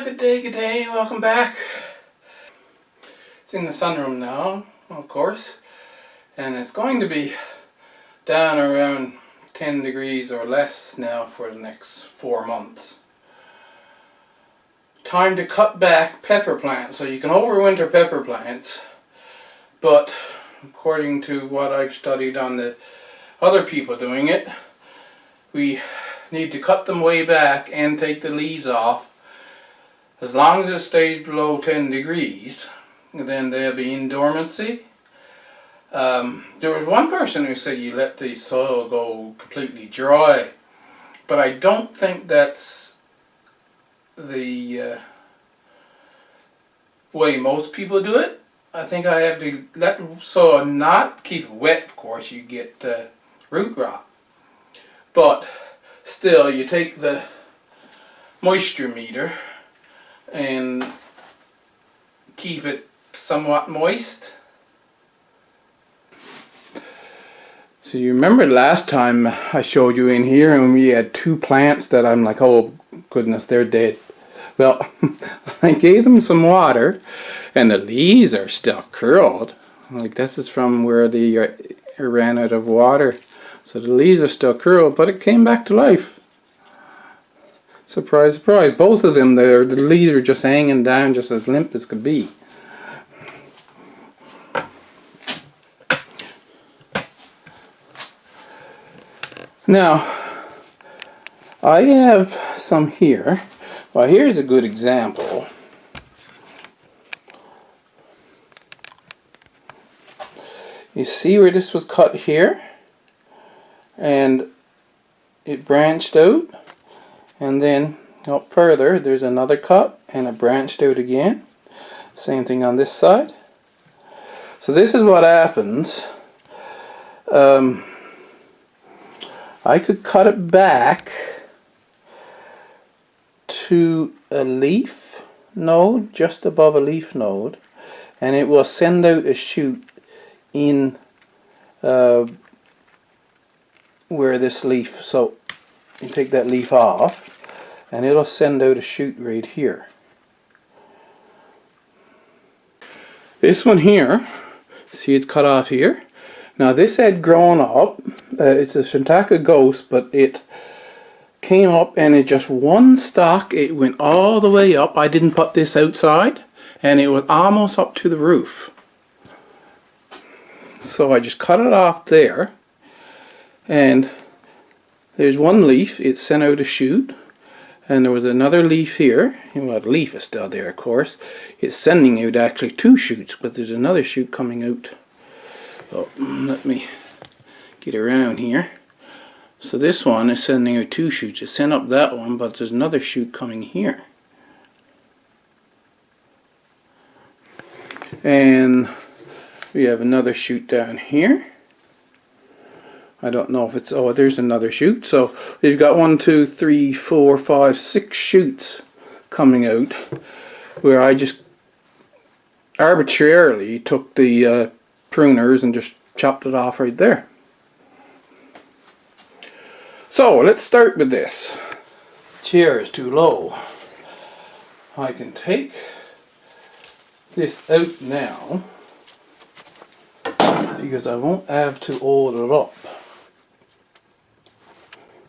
Good day, welcome back. It's in the sunroom now, of course, and it's going to be down around 10 degrees or less now for the next 4 months. Time to cut back pepper plants. So you can overwinter pepper plants, but according to what I've studied on the other people doing it, we need to cut them way back and take the leaves off. As long as it stays below 10 degrees, then they'll be in dormancy. There was one person who said you let the soil go completely dry, but I don't think that's the way most people do it. I think I have to let the soil not keep it wet. Of course, you get root rot, but still, you take the moisture meter and keep it somewhat moist. So you remember last time I showed you in here and we had 2 plants that I'm like, oh goodness, they're dead. Well, I gave them some water and the leaves are still curled. Like, this is from where they ran out of water. So the leaves are still curled, but it came back to life. Surprise, surprise. Both of them, the leaves are just hanging down just as limp as could be. Now, I have some here. Well, here's a good example. You see where this was cut here? And it branched out. And then up further, there's another cut and it branched out again. Same thing on this side. So this is what happens. I could cut it back to a leaf node, just above a leaf node, and it will send out a shoot in where this leaf, so you take that leaf off and it'll send out a shoot right here. This one here, see, it's cut off here. Now this had grown up, it's a Shiitake ghost, but it came up and it just one stalk, it went all the way up. I didn't put this outside and it was almost up to the roof. So I just cut it off there, and there's one leaf, it sent out a shoot, and there was another leaf here. Well, the leaf is still there, of course. It's sending out actually 2 shoots, but there's another shoot coming out. Oh, let me get around here. So this one is sending out 2 shoots. It sent up that one, but there's another shoot coming here. And we have another shoot down here. I don't know if it's, oh, there's another shoot. So we've got 1, 2, 3, 4, 5, 6 shoots coming out, where I just arbitrarily took the pruners and just chopped it off right there. So let's start with this. The chair is too low. I can take this out now because I won't have to hold it up.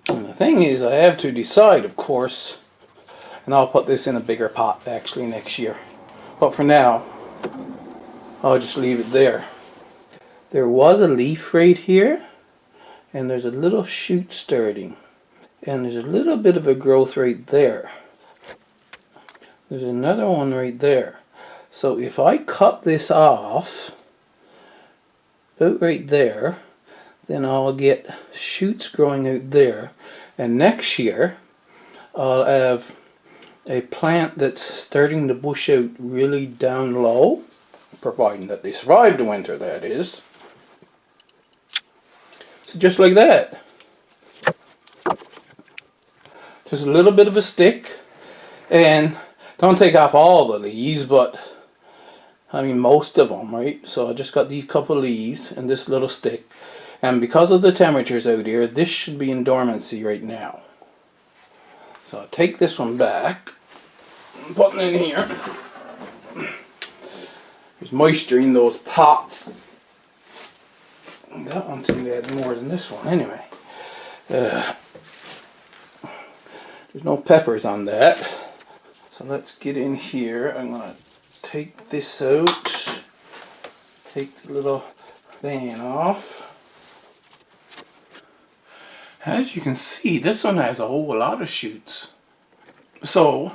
And the thing is, I have to decide, of course, and I'll put this in a bigger pot actually next year. But for now, I'll just leave it there. There was a leaf right here, and there's a little shoot starting, and there's a little bit of a growth right there. There's another one right there. So if I cut this off out right there, then I'll get shoots growing out there, and next year I'll have a plant that's starting to bush out really down low, providing that they survive the winter, that is. So just like that. Just a little bit of a stick, and don't take off all the leaves, but I mean most of them, right? So I just got these couple leaves and this little stick, and because of the temperatures out here, this should be in dormancy right now. So I'll take this one back. I'm putting in here. There's moisture in those pots. That one seemed to have more than this one anyway. There's no peppers on that. So let's get in here. I'm going to take this out. Take the little fan off. As you can see, this one has a whole lot of shoots. So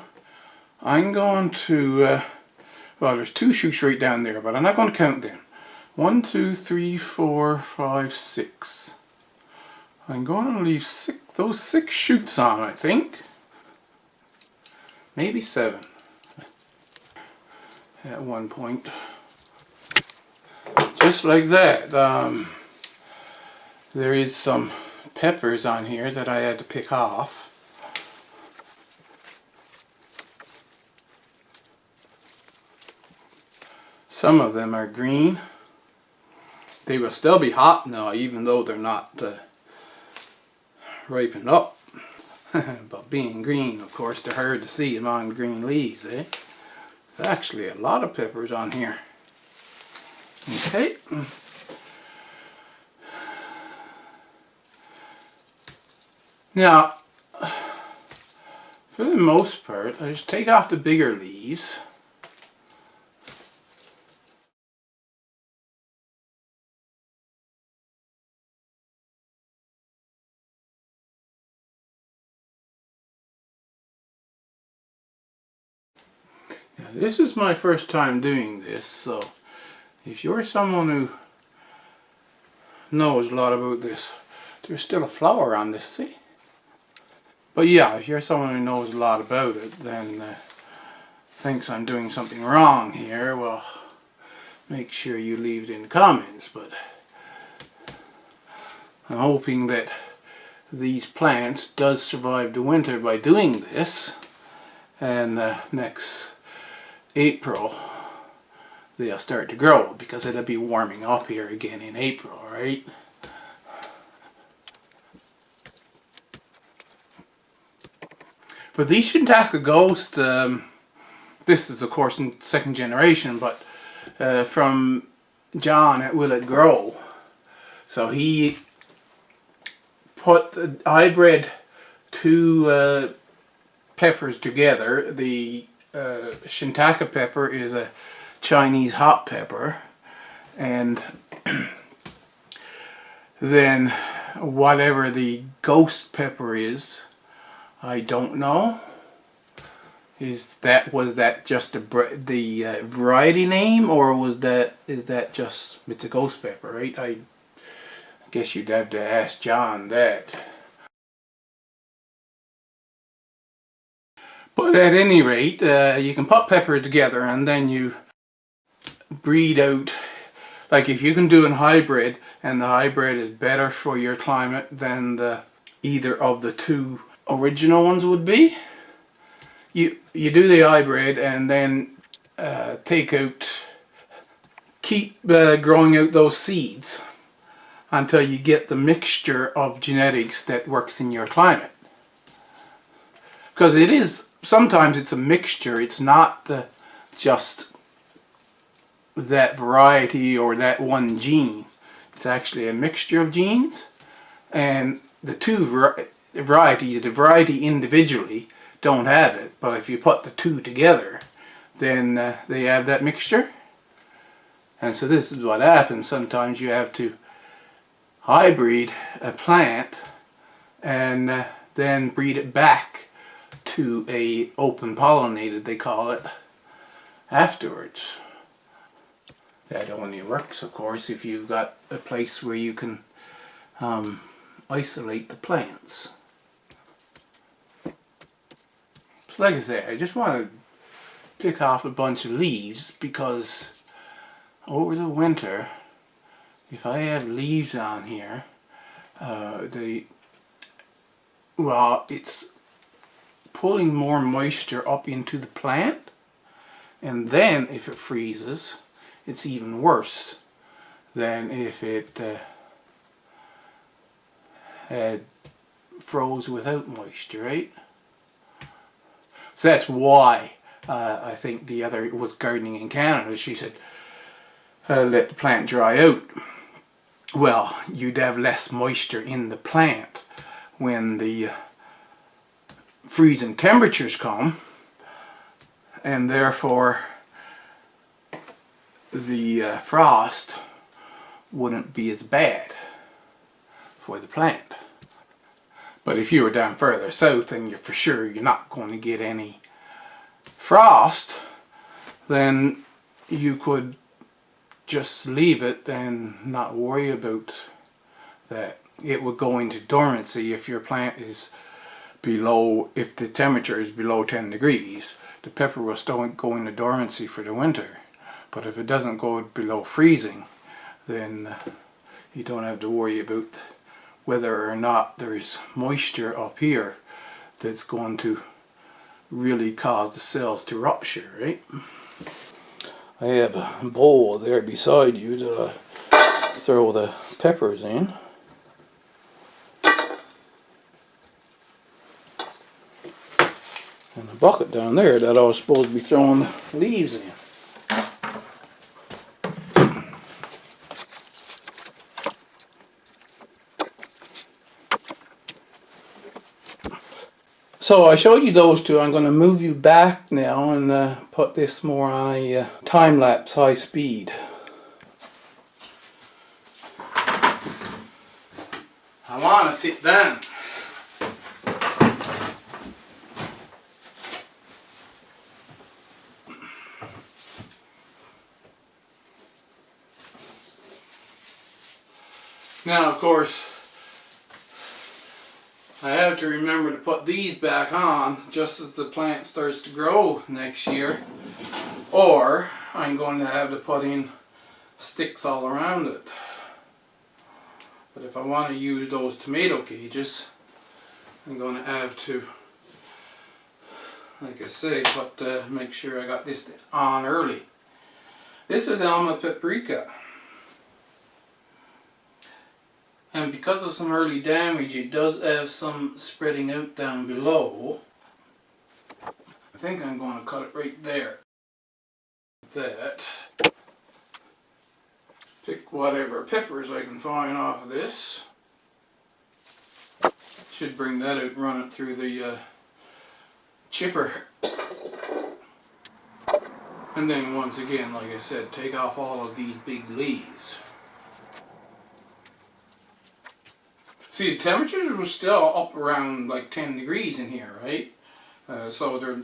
I'm going to, well, there's 2 shoots right down there, but I'm not going to count them. 1, 2, 3, 4, 5, 6. I'm going to leave those 6 shoots on, I think. Maybe 7 at one point. Just like that. There is some peppers on here that I had to pick off. Some of them are green. They will still be hot now, even though they're not ripened up. But being green, of course, they're hard to see among green leaves, eh? There's actually a lot of peppers on here. Okay. Now, for the most part, I just take off the bigger leaves. Now, this is my first time doing this, so if you're someone who knows a lot about this, there's still a flower on this, see? But yeah, if you're someone who knows a lot about it, then thinks I'm doing something wrong here, well, make sure you leave it in the comments. But I'm hoping that these plants does survive the winter by doing this, and next April they'll start to grow, because it'll be warming up here again in April, right? But these Shiitake Ghost, this is of course in 2nd generation, but from John at Will It Grow. So he put hybrid 2 peppers together. The Shiitake pepper is a Chinese hot pepper, and then whatever the ghost pepper is, I don't know. Was that just the variety name, or is that just, it's a ghost pepper, right? I guess you'd have to ask John that. But at any rate, you can put peppers together and then you breed out. Like if you can do a hybrid, and the hybrid is better for your climate than either of the 2 original ones would be, you do the hybrid and then keep growing out those seeds until you get the mixture of genetics that works in your climate. Because sometimes it's a mixture, it's not just that variety or that one gene. It's actually a mixture of genes, and the 2 varieties, the variety individually don't have it, but if you put the 2 together, then they have that mixture. And so this is what happens. Sometimes you have to hybrid a plant and then breed it back to a open pollinated, they call it, afterwards. That only works, of course, if you've got a place where you can isolate the plants. So like I say, I just want to pick off a bunch of leaves, because over the winter, if I have leaves on here, it's pulling more moisture up into the plant, and then if it freezes, it's even worse than if it had froze without moisture, right? So that's why I think the other was gardening in Canada. She said, let the plant dry out. Well, you'd have less moisture in the plant when the freezing temperatures come, and therefore the frost wouldn't be as bad for the plant. But if you were down further south, then you're for sure you're not going to get any frost, then you could just leave it and not worry about that. It would go into dormancy if your plant is below, if the temperature is below 10 degrees, the pepper will still go into dormancy for the winter. But if it doesn't go below freezing, then you don't have to worry about whether or not there's moisture up here that's going to really cause the cells to rupture, right? I have a bowl there beside you to throw the peppers in. And a bucket down there that I was supposed to be throwing the leaves in. So I showed you those two. I'm going to move you back now and put this more on a time-lapse high speed. I want to sit down. Now, of course, I have to remember to put these back on just as the plant starts to grow next year, or I'm going to have to put in sticks all around it. But if I want to use those tomato cages, I'm going to have to, like I say, make sure I got this on early. This is Alma paprika. And because of some early damage, it does have some spreading out down below. I think I'm going to cut it right there. That. Pick whatever peppers I can find off of this. Should bring that out and run it through the chipper. And then once again, like I said, take off all of these big leaves. See, the temperatures were still up around like 10 degrees in here, right? So they're...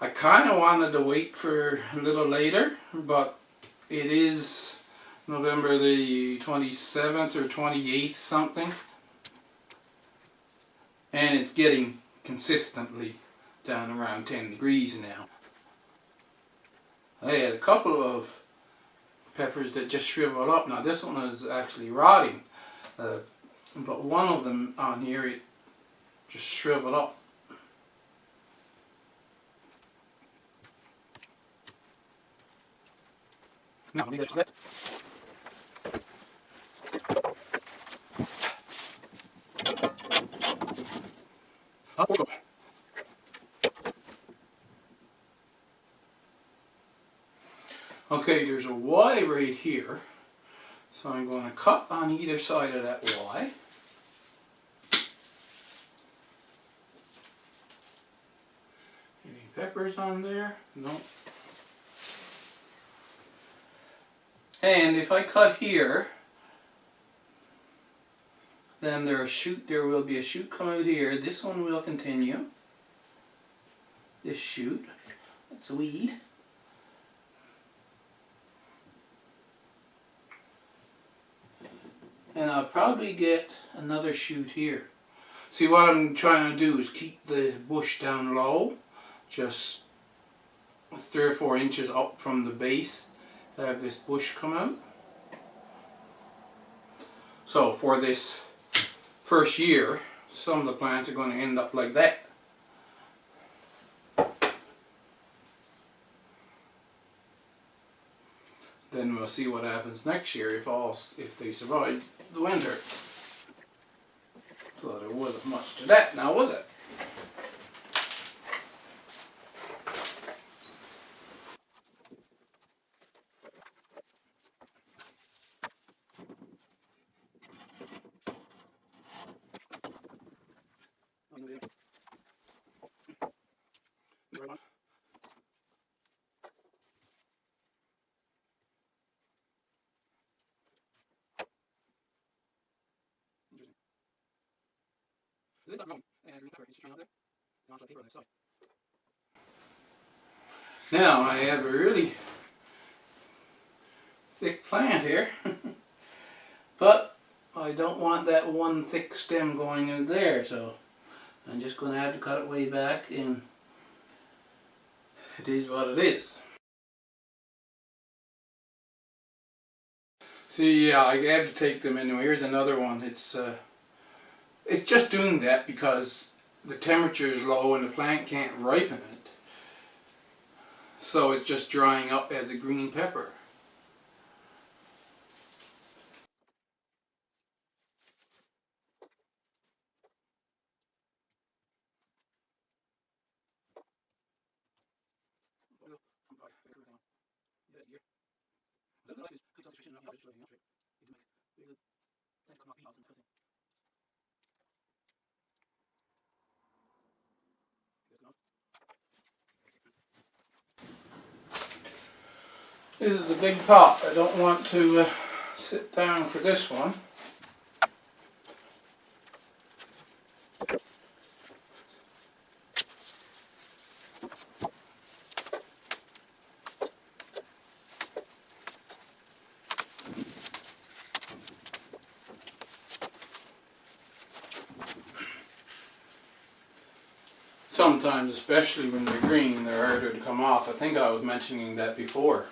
I kind of wanted to wait for a little later, but it is November the 27th or 28th something. And it's getting consistently down around 10 degrees now. I had a couple of peppers that just shriveled up. Now this one is actually rotting, but one of them on here, it just shriveled up. Now, leave that. Okay, there's a Y right here, so I'm going to cut on either side of that Y. Any peppers on there? No. And if I cut here, then there will be a shoot come out here. This one will continue. This shoot, that's a weed. And I'll probably get another shoot here. See, what I'm trying to do is keep the bush down low, just 3 or 4 inches up from the base to have this bush come out. So for this first year, some of the plants are going to end up like that. Then we'll see what happens next year if they survive the winter. So there wasn't much to that now, was it? Now I have a really thick plant here, but I don't want that one thick stem going out there, so I'm just going to have to cut it way back, and it is what it is. See, yeah, I have to take them anyway. Here's another one. It's just doing that because the temperature is low and the plant can't ripen it. So it's just drying up as a green pepper. This is the big pot. I don't want to sit down for this one. Sometimes, especially when they're green, they're harder to come off. I think I was mentioning that before.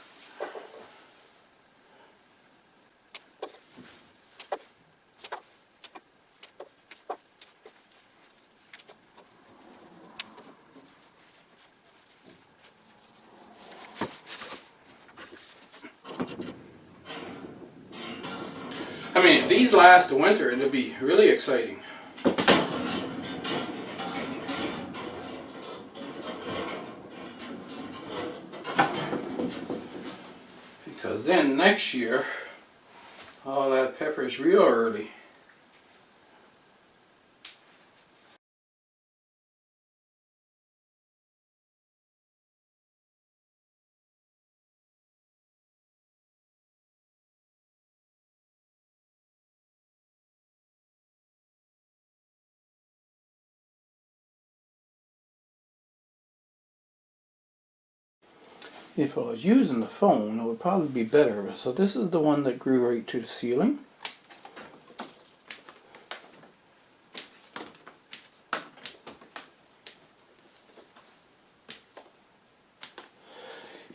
I mean, if these last the winter, it'll be really exciting. Because then next year, I'll have peppers real early. If I was using the phone, it would probably be better. So this is the one that grew right to the ceiling.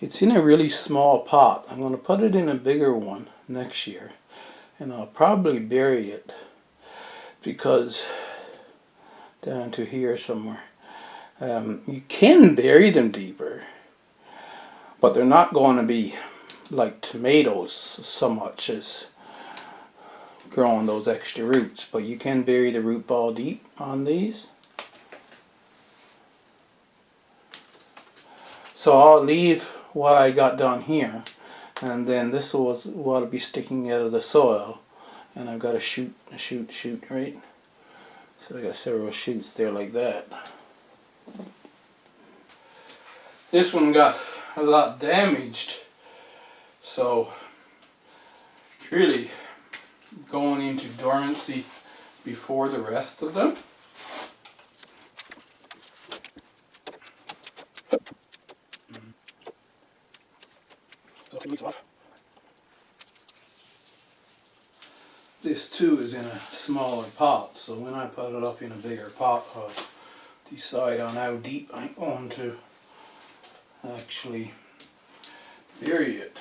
It's in a really small pot. I'm going to put it in a bigger one next year. And I'll probably bury it because down to here somewhere. You can bury them deeper, but they're not going to be like tomatoes so much as growing those extra roots. But you can bury the root ball deep on these. So I'll leave what I got done here, and then this will be sticking out of the soil, and I've got a shoot, right? So I got several shoots there like that. This one got a lot damaged, so it's really going into dormancy before the rest of them. So it off. This too is in a smaller pot, so when I put it up in a bigger pot, I'll decide on how deep I'm going to actually bury it.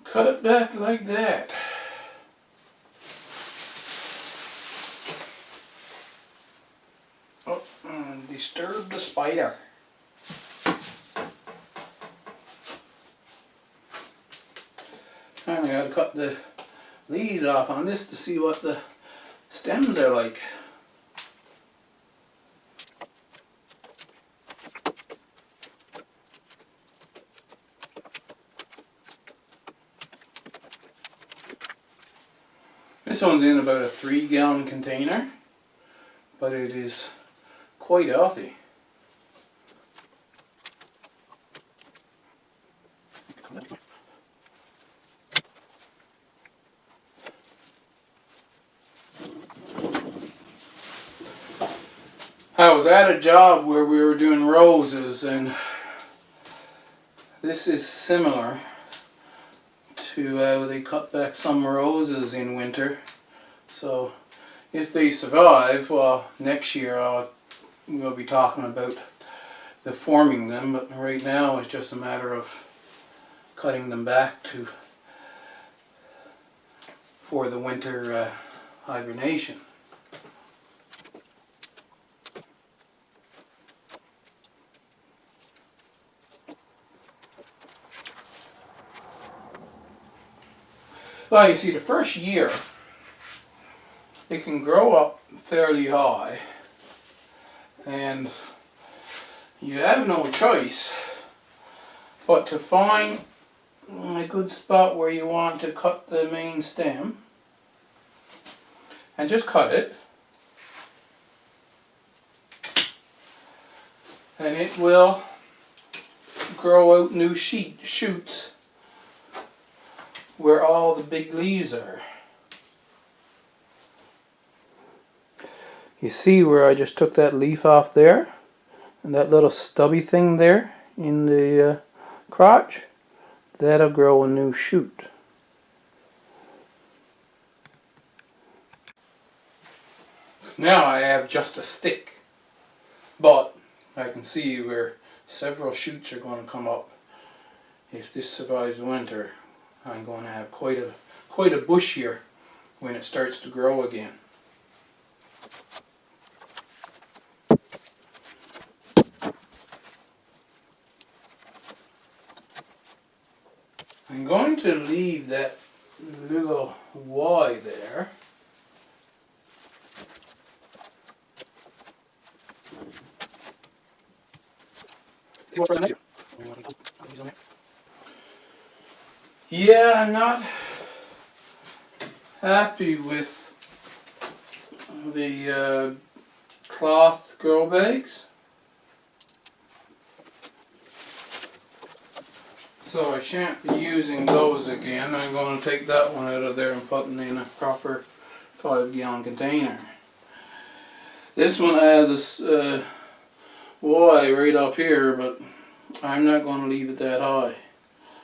Cut it back like that. Oh, and disturb the spider. And I gotta cut the leaves off on this to see what the stems are like. This one's in about a 3-gallon container, but it is quite healthy. I was at a job where we were doing roses, and this is similar to how they cut back some roses in winter. So if they survive, well, next year we'll be talking about deforming them, but right now it's just a matter of cutting them back for the winter hibernation. Well, you see, the first year it can grow up fairly high, and you have no choice but to find a good spot where you want to cut the main stem, and just cut it, and it will grow out new shoots where all the big leaves are. You see where I just took that leaf off there, and that little stubby thing there in the crotch? That'll grow a new shoot. Now I have just a stick, but I can see where several shoots are going to come up. If this survives winter, I'm going to have quite a bush here when it starts to grow again. I'm going to leave that little Y there. See what's right next to. Yeah, I'm not happy with the cloth grow bags. So I shan't be using those again. I'm going to take that one out of there and put it in a proper 5-gallon container. This one has a Y right up here, but I'm not going to leave it that high.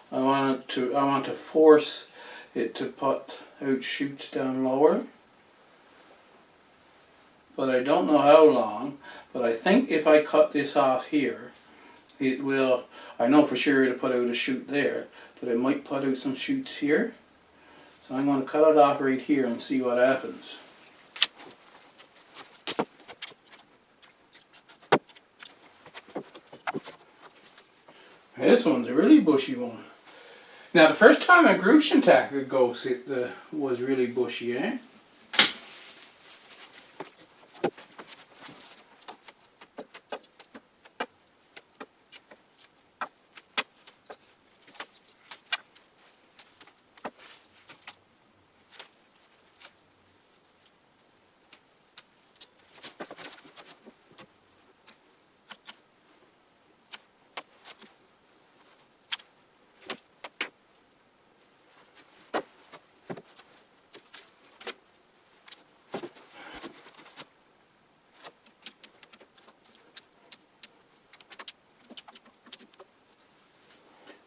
I want to force it to put out shoots down lower. But I don't know how long. But I think if I cut this off here, it will, I know for sure it'll put out a shoot there, but it might put out some shoots here. So I'm going to cut it off right here and see what happens. This one's a really bushy one. Now the first time I grew shiitake ghosts, it was really bushy, eh?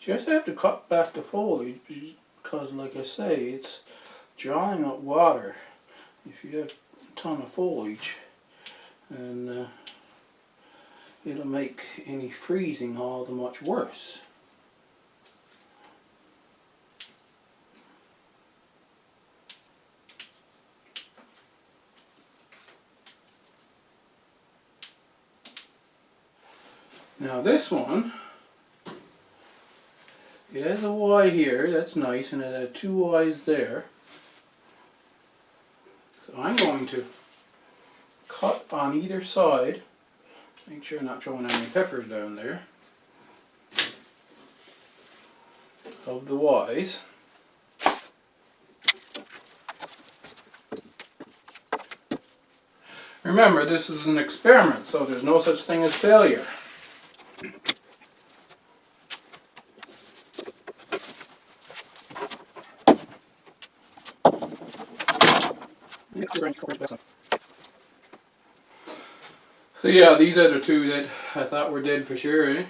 Just have to cut back the foliage because, like I say, it's drawing up water if you have a ton of foliage, and it'll make any freezing all the much worse. Now this one, it has a Y here, that's nice, and it had 2 Y's there. So I'm going to cut on either side, make sure I'm not throwing any peppers down there, of the Y's. Remember, this is an experiment, so there's no such thing as failure. So yeah, these are the two that I thought were dead for sure, eh?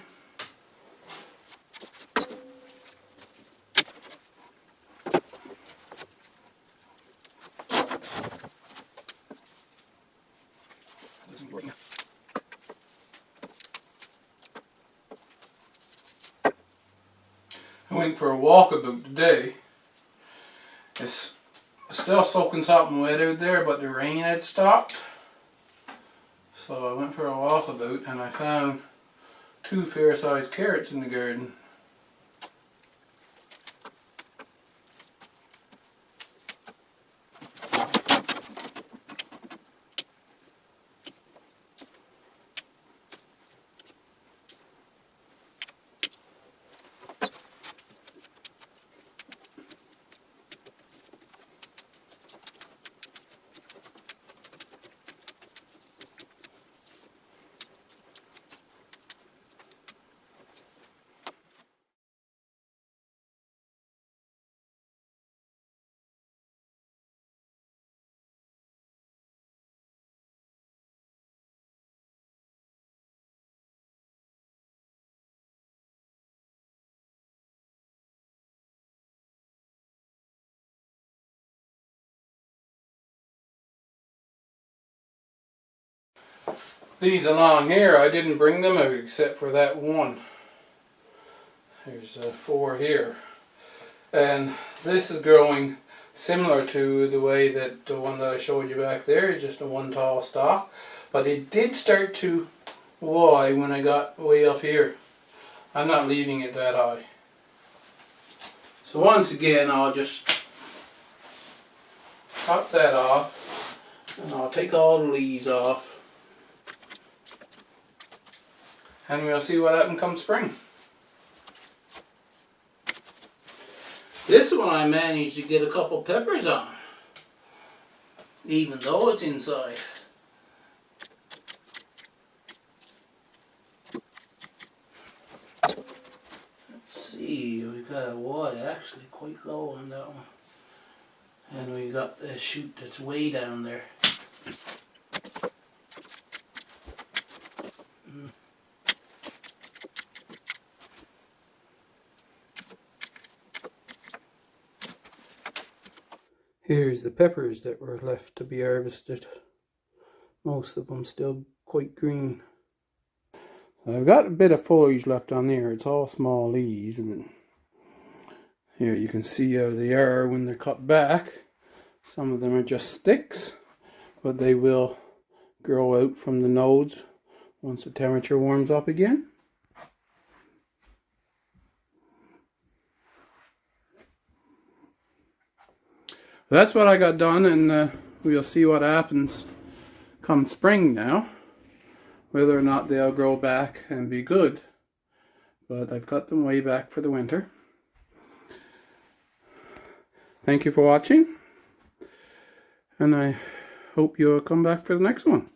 I went for a walkabout today. It's still soaking something wet out there, but the rain had stopped. So I went for a walkabout and I found 2 fair-sized carrots in the garden. These along here, I didn't bring them out except for that one. There's 4 here. And this is growing similar to the way that the one that I showed you back there is just a one tall stalk. But it did start to Y when I got way up here. I'm not leaving it that high. So once again, I'll just cut that off and I'll take all the leaves off. And we'll see what happens come spring. This one I managed to get a couple peppers on, even though it's inside. Let's see, we got a Y actually quite low on that one. And we got the shoot that's way down there. Here's the peppers that were left to be harvested. Most of them still quite green. I've got a bit of foliage left on there. It's all small leaves. And here you can see how they are when they're cut back. Some of them are just sticks, but they will grow out from the nodes once the temperature warms up again. That's what I got done, and we'll see what happens come spring now, whether or not they'll grow back and be good. But I've cut them way back for the winter. Thank you for watching, and I hope you'll come back for the next one.